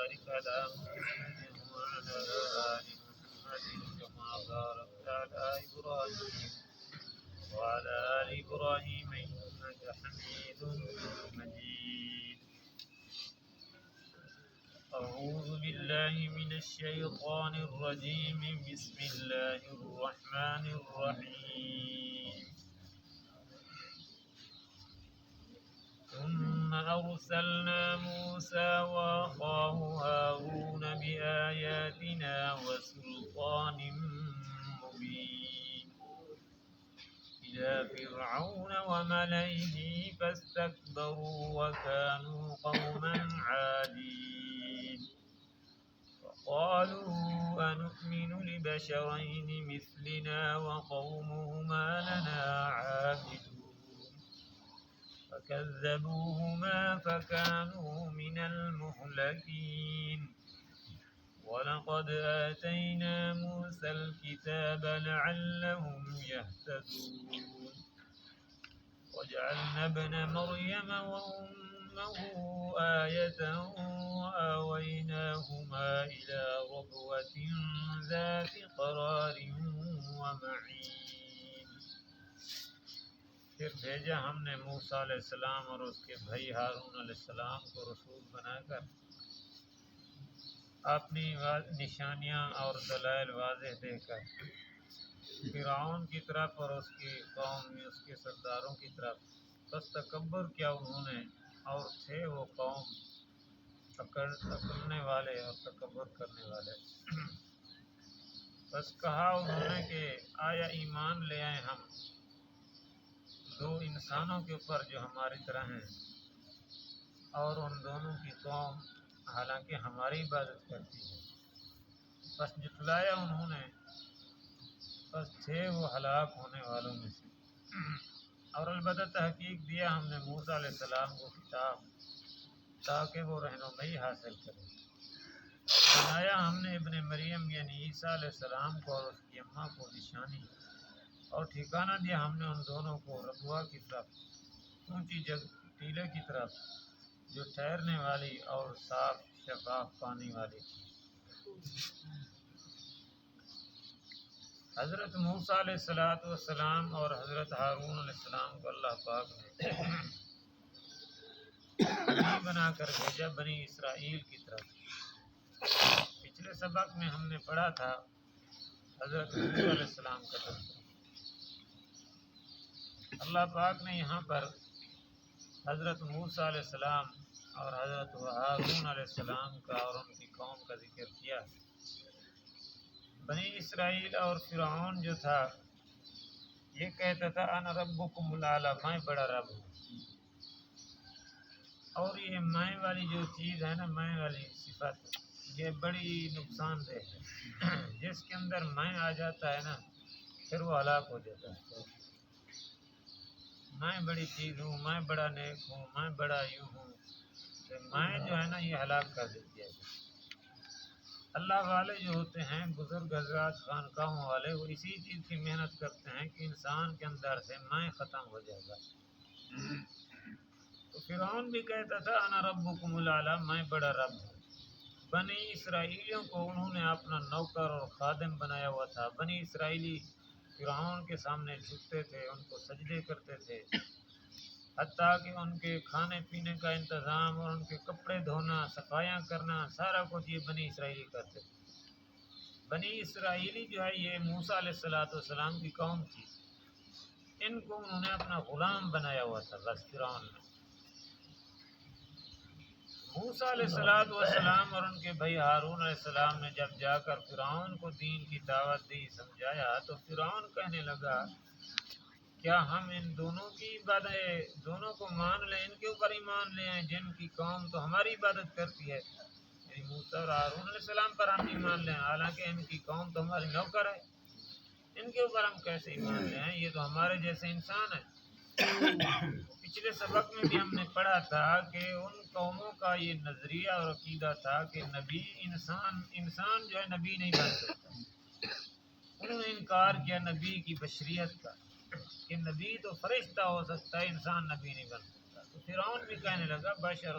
وبارك على محمد وعلى آل محمد كما باركت على إبراهيم وعلى آل إبراهيم إنك حميد مجيد. أعوذ بالله من الشيطان الرجيم. بسم الله الرحمن الرحيم. ثم أرسلنا موسى وأخاه هارون بآياتنا وسلطان مبين إلى فرعون وملئه فاستكبروا وكانوا قوما عادين. وقالوا أنؤمن لبشرين مثلنا وقومهما لنا عابدون فكذبوهما فكانوا من المهلكين. ولقد آتينا موسى الكتاب لعلهم يهتدون. وجعلنا ابن مريم وأمه آية وآويناهما إلى ربوة ذات قرار ومعين. پھر بھیجا ہم نے موسیٰ علیہ السلام اور اس کے بھائی ہارون علیہ السلام کو رسول بنا کر اپنی نشانیاں اور دلائل واضح دے کر فرعون کی طرف اور اس کی قوم میں اس کے سرداروں کی طرف. بس تکبر کیا انہوں نے، اور تھے وہ قوم اکڑنے والے اور تکبر کرنے والے. بس کہا انہوں نے کہ آیا ایمان لے آئے ہم دو انسانوں کے اوپر جو ہماری طرح ہیں، اور ان دونوں کی قوم حالانکہ ہماری عبادت کرتی ہے. بس جٹلایا انہوں نے، بس تھے وہ ہلاک ہونے والوں میں سے. اور البتہ تحقیق دیا ہم نے موسیٰ علیہ السلام کو کتاب تاکہ وہ رہنمائی حاصل کرے. بنایا ہم نے ابن مریم یعنی عیسیٰ علیہ السلام کو اور اس کی اماں کو نشانی، اور ٹھکانہ دیا ہم نے ان دونوں کو ربوہ کی طرف، اونچی ٹیلے کی طرف جو ٹھہرنے والی اور صاف شفاف پانی والی تھی. حضرت موسیٰ علیہ السلام اور حضرت ہارون علیہ السلام کو اللہ پاک نے نبی بنا کر بھیجا بنی اسرائیل کی طرف. پچھلے سبق میں ہم نے پڑھا تھا حضرت موسیٰ علیہ السلام کا تذکرہ. اللہ پاک نے یہاں پر حضرت موسیٰ علیہ السلام اور حضرت ہارون علیہ السلام کا اور ان کی قوم کا ذکر کیا. بنی اسرائیل اور فرعون جو تھا یہ کہتا تھا انا ربکم الاعلی، میں بڑا رب ہوں. اور یہ میں والی جو چیز ہے نا، میں والی صفت، یہ بڑی نقصان دہ ہے. جس کے اندر میں آ جاتا ہے نا پھر وہ ہلاک ہو جاتا ہے. میں بڑی چیز ہوں، میں بڑا نیک ہوں، میں بڑا یوں ہوں، میں جو ہے نا یہ ہلاک کر دیتی ہے. اللہ والے جو ہوتے ہیں بزرگ حضرات خانقاہوں والے، وہ اسی چیز کی محنت کرتے ہیں کہ انسان کے اندر سے میں ختم ہو جائے گا. تو فرعون بھی کہتا تھا انا ربکم الاعلی، میں بڑا رب ہوں. بنی اسرائیلیوں کو انہوں نے اپنا نوکر اور خادم بنایا ہوا تھا. بنی اسرائیلی فرعون کے سامنے جھکتے تھے، ان کو سجدے کرتے تھے، حتیٰ کہ ان کے کھانے پینے کا انتظام اور ان کے کپڑے دھونا، صفائیاں کرنا، سارا کچھ یہ بنی اسرائیلی کرتے تھے. بنی اسرائیلی جو ہے یہ موسیٰ علیہ السلام کی قوم تھی. ان کو انہوں نے اپنا غلام بنایا ہوا تھا. بس فرعون نے موسیٰ علیہ السلام اور ان کے بھائی ہارون علیہ السلام نے جب جا کر فرعون کو دین کی دعوت دی، سمجھایا، تو فرعون کہنے لگا کیا ہم ان دونوں کی عبادت دونوں کو مان لیں، ان کے اوپر ایمان لے آئیں جن کی قوم تو ہماری عبادت کرتی ہے. یعنی موسیٰ اور ہارون علیہ السلام پر ہم ایمان لیں حالانکہ ان کی قوم تو ہماری نوکر ہے. ان کے اوپر ہم کیسے ایمان لے آئیں؟ یہ تو ہمارے جیسے انسان ہیں. پچھلے سبق میں بھی ہم نے پڑھا تھا کہ ان قوموں کا یہ نظریہ اور عقیدہ تھا کہ نبی انسان جو ہے نبی نہیں بن سکتا. انہوں نے انکار کیا نبی کی بشریت کا کہ نبی تو فرشتہ ہو سکتا ہے، انسان نبی نہیں بن سکتا. تو فرعون بھی کہنے لگا بشر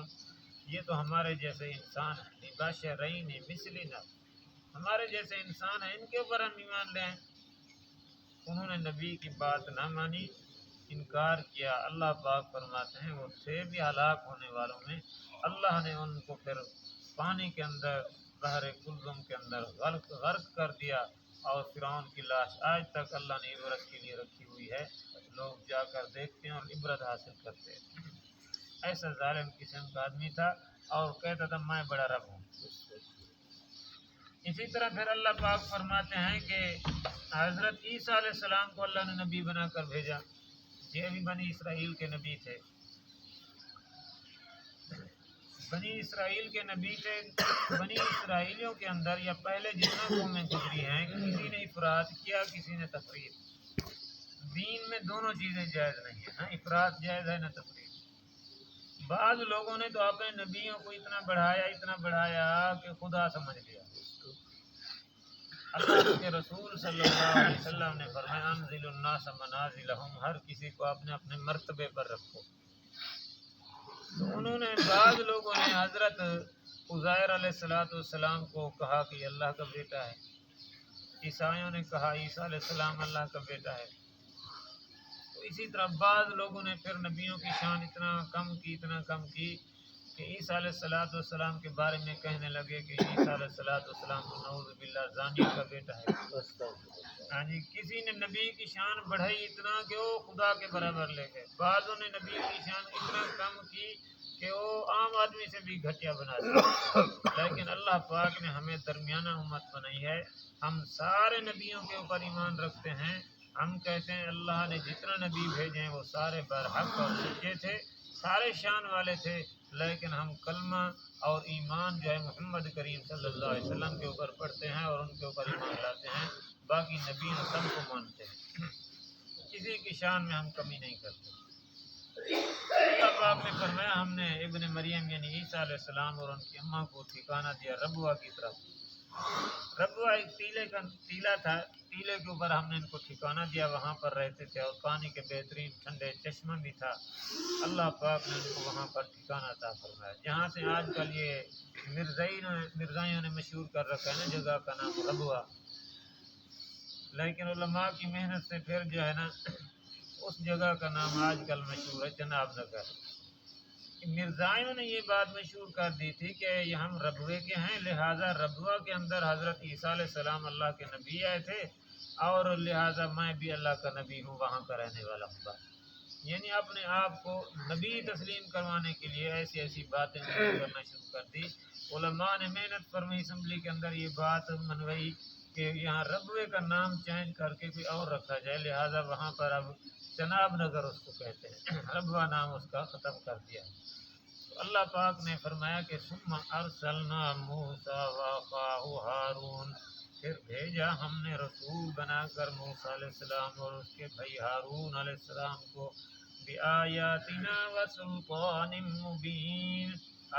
یہ تو ہمارے جیسے انسان ہیں، بشرین مثلنا، ہمارے جیسے انسان ہیں، ان کے اوپر ہم ایمان لیں۔ انہوں نے نبی کی بات نہ مانی، انکار کیا۔ اللہ پاک فرماتے ہیں وہ تھے بھی ہلاک ہونے والوں میں، اللہ نے ان کو پھر پانی کے اندر، بحر کلزم کے اندر غرق کر دیا، اور فرعون کی لاش آج تک اللہ نے عبرت کے لیے رکھی ہوئی ہے، لوگ جا کر دیکھتے ہیں اور عبرت حاصل کرتے ہیں۔ ایسا ظالم قسم کا آدمی تھا اور کہتا تھا میں بڑا رب ہوں۔ اسی طرح پھر اللہ پاک فرماتے ہیں کہ حضرت عیسیٰ علیہ السلام کو اللہ نے نبی بنا کر بھیجا، یہ بھی بنی اسرائیل کے نبی تھے، بنی اسرائیل کے نبی تھے۔ بنی اسرائیلیوں کے اندر یا پہلے جتنا قومیں گزری ہیں، کسی نے افراد کیا، کسی نے تفرید۔ دین میں دونوں چیزیں جائز نہیں ہیں، نہ افراد جائز ہے نہ تفرید۔ بعض لوگوں نے تو اپنے نبیوں کو اتنا بڑھایا کہ خدا سمجھ لیا۔ اللہ کے رسول صلی اللہ علیہ وسلم نے فرمایا انزل الناس منازلہم، ہر کسی کو اپنے اپنے مرتبے پر رکھو۔ تو انہوں نے، بعض لوگوں نے حضرت عزیر علیہ السلام کو کہا کہ یہ اللہ کا بیٹا ہے، عیسائیوں نے کہا عیسیٰ علیہ السلام اللہ کا بیٹا ہے۔ تو اسی طرح بعض لوگوں نے پھر نبیوں کی شان اتنا کم کی کہ عیسیٰ علیہ السلام کے بارے میں کہنے لگے کہ عیسیٰ علیہ السلام تو نعوذ باللہ زانی کا بیٹا ہے۔ ہاں جی، کسی نے نبی کی شان بڑھائی اتنا کہ وہ خدا کے برابر لے گئے، بعضوں نے نبی کی شان اتنا کم کی کہ وہ عام آدمی سے بھی گھٹیا بنا دیا۔ لیکن اللہ پاک نے ہمیں درمیانہ امت بنائی ہے، ہم سارے نبیوں کے اوپر ایمان رکھتے ہیں۔ ہم کہتے ہیں اللہ نے جتنا نبی بھیجے ہیں وہ سارے برحق اور سچے تھے، سارے شان والے تھے، لیکن ہم کلمہ اور ایمان جو ہے محمد کریم صلی اللہ علیہ وسلم کے اوپر پڑھتے ہیں اور ان کے اوپر ایمان لاتے ہیں، باقی نبیوں سب کو مانتے ہیں، کسی کی شان میں ہم کمی نہیں کرتے۔ اللہ پاک نے فرمایا ہم نے ابن مریم یعنی عیسیٰ علیہ السلام اور ان کی اماں کو ٹھکانہ دیا ربوہ کی طرف۔ ربوہ ایک ٹیلہ تھا، ٹیلے کے اوپر ہم نے ان کو ٹھکانہ دیا، وہاں پر رہتے تھے، اور پانی کے بہترین ٹھنڈے چشمہ بھی تھا۔ اللہ پاک نے ان کو وہاں پر ٹھکانہ عطا فرمایا، جہاں سے آج کل یہ مرزائیوں نے مشہور کر رکھا ہے نا جگہ کا نام ربوہ، لیکن علماء کی محنت سے پھر جو ہے نا اس جگہ کا نام آج کل مشہور ہے جناب نگر۔ مرزائیوں نے یہ بات مشہور کر دی تھی کہ یہ ہم ربوے کے ہیں، لہٰذا ربوہ کے اندر حضرت عیسیٰ علیہ السلام اللہ کے نبی آئے تھے، اور لہٰذا میں بھی اللہ کا نبی ہوں، وہاں کا رہنے والا ہوں بس۔ یعنی اپنے آپ کو نبی تسلیم کروانے کے لیے ایسی باتیں کرنا شروع کر دی۔ علماء نے محنت فرمائی، اسمبلی کے اندر یہ بات منوائی کہ یہاں ربوے کا نام چینج کر کے کوئی اور رکھا جائے، لہٰذا وہاں پر اب جناب نگر اس کو کہتے ہیں، ربوہ نام اس کا ختم کر دیا۔ تو اللہ پاک نے فرمایا کہ ثم ارسلنا موسیٰ واخاہ ہارون، پھر بھیجا ہم نے رسول بنا کر موسیٰ علیہ السلام اور اس کے بھائی ہارون علیہ السلام کو، بآیاتنا وسلطان مبین،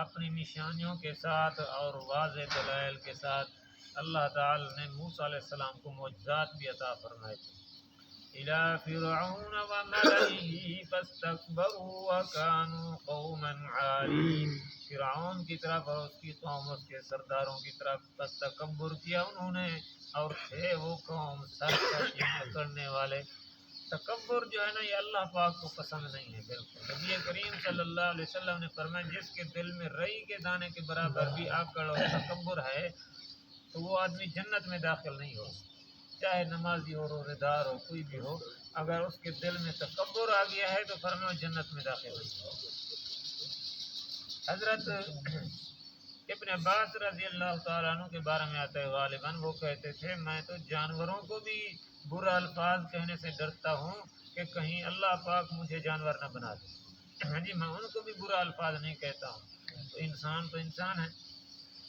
اپنی نشانیوں کے ساتھ اور واضح دلائل کے ساتھ اللہ تعالی نے موسیٰ علیہ السلام کو معجزات بھی عطا فرمائے تھے۔ إِلَى فِرْعَوْنَ وَمَلَئِهِ فَاسْتَكْبَرُوا وَكَانُوا قَوْمًا عَالِينَ، فرعون کی طرف اور اس کی قوم، اس کے سرداروں کی طرف بس تکبر کیا انہوں نے، اور تھے وہ قوم سرکشی کرنے والے۔ تکبر جو ہے نا یہ اللہ پاک کو پسند نہیں ہے بالکل۔ نبی کریم صلی اللہ علیہ وسلم نے فرمایا جس کے دل میں رئی کے دانے کے برابر بھی آکڑ اور تکبر ہے تو وہ آدمی جنت میں داخل نہیں ہو، چاہے نمازی ہو، روزہ دار ہو، کوئی بھی ہو، اگر اس کے دل میں تکبر آ گیا ہے تو فرمایا جنت میں داخل نہیں ہو۔ حضرت ابن عباس رضی اللہ تعالیٰ عنہ کے بارے میں آتا ہے غالباً، وہ کہتے تھے میں تو جانوروں کو بھی برا الفاظ کہنے سے ڈرتا ہوں کہ کہیں اللہ پاک مجھے جانور نہ بنا دے، ہاں جی، میں ان کو بھی برا الفاظ نہیں کہتا ہوں، تو انسان ہے۔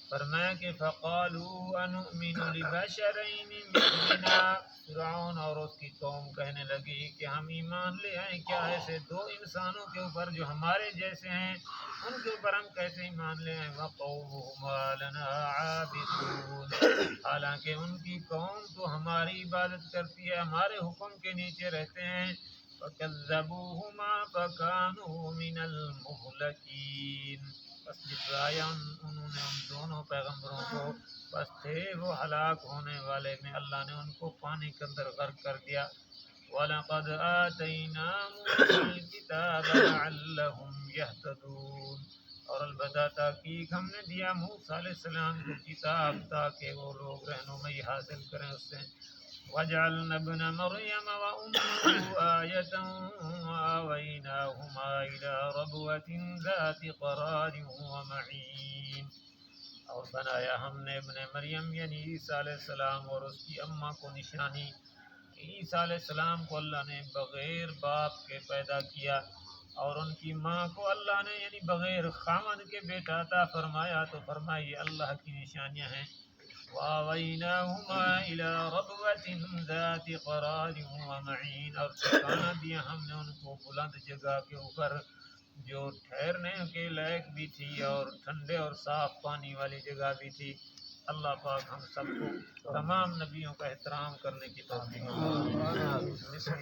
فرمایا کہ فقالوا انؤمن لبشرین مثلنا، فرعون اور اس کی قوم کہنے لگی کہ ہم ایمان لے آئیں کیا ایسے دو انسانوں کے اوپر جو ہمارے جیسے ہیں، ان کے اوپر ہم کیسے ایمان لے آئیں؟ وقومهما لنا عابدون، حالانکہ ان کی قوم تو ہماری عبادت کرتی ہے، ہمارے حکم کے نیچے رہتے ہیں۔ فکذبوهما فکانوا من المہلکین، بس جتلایا انہوں نے ان دونوں پیغمبروں کو، بس تھے وہ ہلاک ہونے والے میں، اللہ نے ان کو پانی کے اندر غرق کر دیا۔ وَلَقَدْ آتَيْنَا مُوسَى الْكِتَابَ لَعَلَّهُمْ يَهْتَدُونَ، اور البتہ تحقیق ہم نے دیا موسیٰ علیہ السلام کو کتاب تاکہ وہ لوگ رہنمائی حاصل کریں اس سے۔ وَجَعَلْنَا ابْنَ مَرْيَمَ وَأُمَّهُ آيَةً وَآوَيْنَاهُمَا إِلَىٰ رَبْوَةٍ ذَاتِ قَرَارٍ وَمَعِينٍ، اور بنایا ہم نے ابن مریم یعنی عیسیٰ علیہ السلام اور اس کی اماں کو نشانی۔ عیسیٰ علیہ السلام کو اللہ نے بغیر باپ کے پیدا کیا، اور ان کی ماں کو اللہ نے یعنی بغیر خامد کے بیٹا عطا فرمایا، تو فرمائی اللہ کی نشانیاں ہیں۔ وَآوَيْنَاهُمَا إِلَىٰ رَبْوَةٍ ذَاتِ قَرَارٍ وَمَعِينٍ، اور ٹھکانہ دیا ہم نے ان کو بلند جگہ کے اوپر جو ٹھہرنے کے لائق بھی تھی اور ٹھنڈے اور صاف پانی والی جگہ بھی تھی۔ اللہ پاک ہم سب کو تمام نبیوں کا احترام کرنے کی توفیق عطا فرمائے۔